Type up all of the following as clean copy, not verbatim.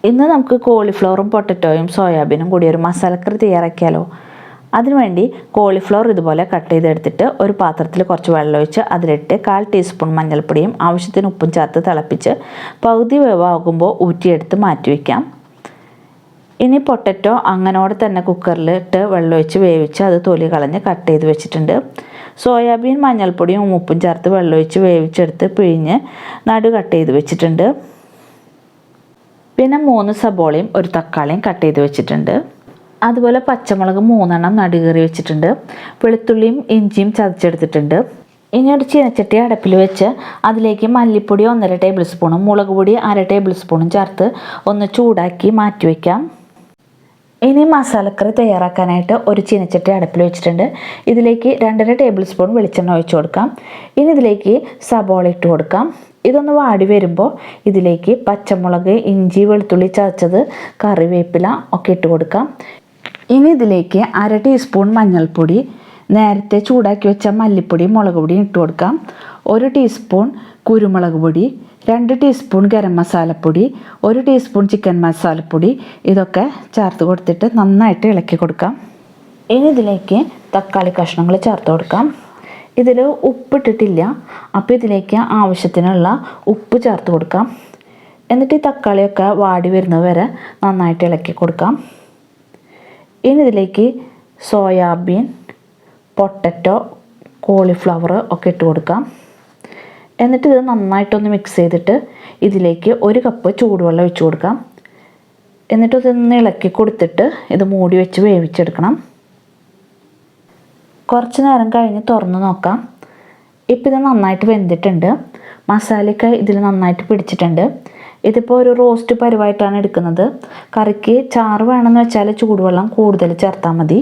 ഇന്ന് നമുക്ക് കോളിഫ്ലവറും പൊട്ടറ്റോയും സോയാബീനും കൂടി ഒരു മസാലക്കറി തയ്യാറാക്കിയാലോ. അതിനുവേണ്ടി കോളിഫ്ലവർ ഇതുപോലെ കട്ട് ചെയ്തെടുത്തിട്ട് ഒരു പാത്രത്തിൽ കുറച്ച് വെള്ളമൊഴിച്ച് അതിലിട്ട് 1/4 ടീസ്പൂൺ മഞ്ഞൾപ്പൊടിയും ആവശ്യത്തിന് ഉപ്പും ചേർത്ത് തിളപ്പിച്ച് പകുതി വേവാകുമ്പോൾ ഊറ്റിയെടുത്ത് മാറ്റി വയ്ക്കാം. ഇനി പൊട്ടറ്റോ അങ്ങനോടെ തന്നെ കുക്കറിലിട്ട് വെള്ളമൊഴിച്ച് വേവിച്ച് അത് തൊലി കളഞ്ഞ് കട്ട് ചെയ്ത് വെച്ചിട്ടുണ്ട്. സോയാബീൻ മഞ്ഞൾപ്പൊടിയും ഉപ്പും ചേർത്ത് വെള്ളമൊഴിച്ച് വേവിച്ചെടുത്ത് പിഴിഞ്ഞ് നടു കട്ട് ചെയ്ത് വെച്ചിട്ടുണ്ട്. പിന്നെ 3 സബോളയും ഒരു തക്കാളിയും കട്ട് ചെയ്ത് വെച്ചിട്ടുണ്ട്. അതുപോലെ പച്ചമുളക് 3 എണ്ണം നടുകീറി വെച്ചിട്ടുണ്ട്. വെളുത്തുള്ളിയും ഇഞ്ചിയും ചതച്ചെടുത്തിട്ടുണ്ട്. ഇനി ഒരു ചീനച്ചട്ടി അടുപ്പിൽ വെച്ച് അതിലേക്ക് മല്ലിപ്പൊടി 1.5 ടേബിൾ സ്പൂണും മുളക് പൊടി 1/2 ടേബിൾ സ്പൂണും ചേർത്ത് ഒന്ന് ചൂടാക്കി മാറ്റി വയ്ക്കാം. ഇനി മസാലക്കറി തയ്യാറാക്കാനായിട്ട് ഒരു ചീനച്ചട്ടി അടുപ്പിൽ വെച്ചിട്ടുണ്ട്. ഇതിലേക്ക് 2.5 ടേബിൾ സ്പൂൺ വെളിച്ചെണ്ണ ഒഴിച്ച് കൊടുക്കാം. ഇനി ഇതിലേക്ക് സബോള ഇട്ട് കൊടുക്കാം. ഇതൊന്ന് വാടി വരുമ്പോൾ ഇതിലേക്ക് പച്ചമുളക്, ഇഞ്ചി, വെളുത്തുള്ളി ചതച്ചത്, കറിവേപ്പില ഒക്കെ ഇട്ട് കൊടുക്കാം. ഇനി ഇതിലേക്ക് 1/2 ടീസ്പൂൺ മഞ്ഞൾപ്പൊടി, നേരത്തെ ചൂടാക്കി വെച്ച മല്ലിപ്പൊടി, മുളക് പൊടിയും ഇട്ട് കൊടുക്കാം. 1 ടീസ്പൂൺ കുരുമുളക് പൊടി, 2 ടീസ്പൂൺ ഗരം മസാലപ്പൊടി, 1 ടീസ്പൂൺ ചിക്കൻ മസാലപ്പൊടി ഇതൊക്കെ ചേർത്ത് കൊടുത്തിട്ട് നന്നായിട്ട് ഇളക്കി കൊടുക്കാം. ഇനി ഇതിലേക്ക് തക്കാളി കഷ്ണങ്ങൾ ചേർത്ത് കൊടുക്കാം. ഇതിൽ ഉപ്പിട്ടിട്ടില്ല, അപ്പോൾ ഇതിലേക്ക് ആവശ്യത്തിനുള്ള ഉപ്പ് ചേർത്ത് കൊടുക്കാം. എന്നിട്ട് ഈ തക്കാളിയൊക്കെ വാടി വരുന്നത് വരെ നന്നായിട്ട് ഇളക്കി കൊടുക്കാം. ഇനി ഇതിലേക്ക് സോയാബീൻ, പൊട്ടറ്റോ, കോളിഫ്ലവർ ഒക്കെ ഇട്ട് കൊടുക്കാം. എന്നിട്ട് ഇത് നന്നായിട്ടൊന്ന് മിക്സ് ചെയ്തിട്ട് ഇതിലേക്ക് 1 കപ്പ് ചൂടുവെള്ളം ഒഴിച്ച് കൊടുക്കാം. എന്നിട്ട് ഇതൊന്ന് ഇളക്കി കൊടുത്തിട്ട് ഇത് മൂടി വെച്ച് വേവിച്ചെടുക്കണം. കുറച്ച് നേരം കഴിഞ്ഞ് തുറന്ന് നോക്കാം. ഇപ്പോൾ ഇത് നന്നായിട്ട് വെന്തിട്ടുണ്ട്. മസാലയൊക്കെ ഇതിൽ നന്നായിട്ട് പിടിച്ചിട്ടുണ്ട്. ഇതിപ്പോൾ ഒരു റോസ്റ്റ് പരുവായിട്ടാണ് എടുക്കുന്നത്. കറിക്ക് ചാറ് വേണമെന്ന് വെച്ചാൽ ചൂടുവെള്ളം കൂടുതൽ ചേർത്താൽ മതി.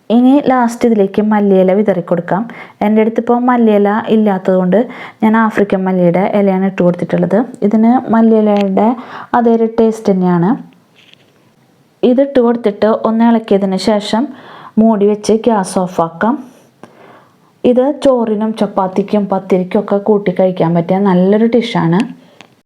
ഇനി ലാസ്റ്റ് ഇതിലേക്ക് മല്ലിയില വിതറി കൊടുക്കാം. എൻ്റെ അടുത്തിപ്പോൾ മല്ലിയില ഇല്ലാത്തതുകൊണ്ട് ഞാൻ ആഫ്രിക്കൻ മല്ലിയുടെ ഇലയാണ് ഇട്ട് കൊടുത്തിട്ടുള്ളത്. ഇതിന് മല്ലിയിലയുടെ അതേ ഒരു ടേസ്റ്റ് തന്നെയാണ്. ഇതിട്ട് കൊടുത്തിട്ട് ഒന്ന് ഇളക്കിയതിന് ശേഷം മൂടി വെച്ച് ഗ്യാസ് ഓഫാക്കാം. ഇത് ചോറിനും ചപ്പാത്തിക്കും പത്തിരിക്കും ഒക്കെ കൂട്ടി കഴിക്കാൻ പറ്റിയ നല്ലൊരു ഡിഷാണ്.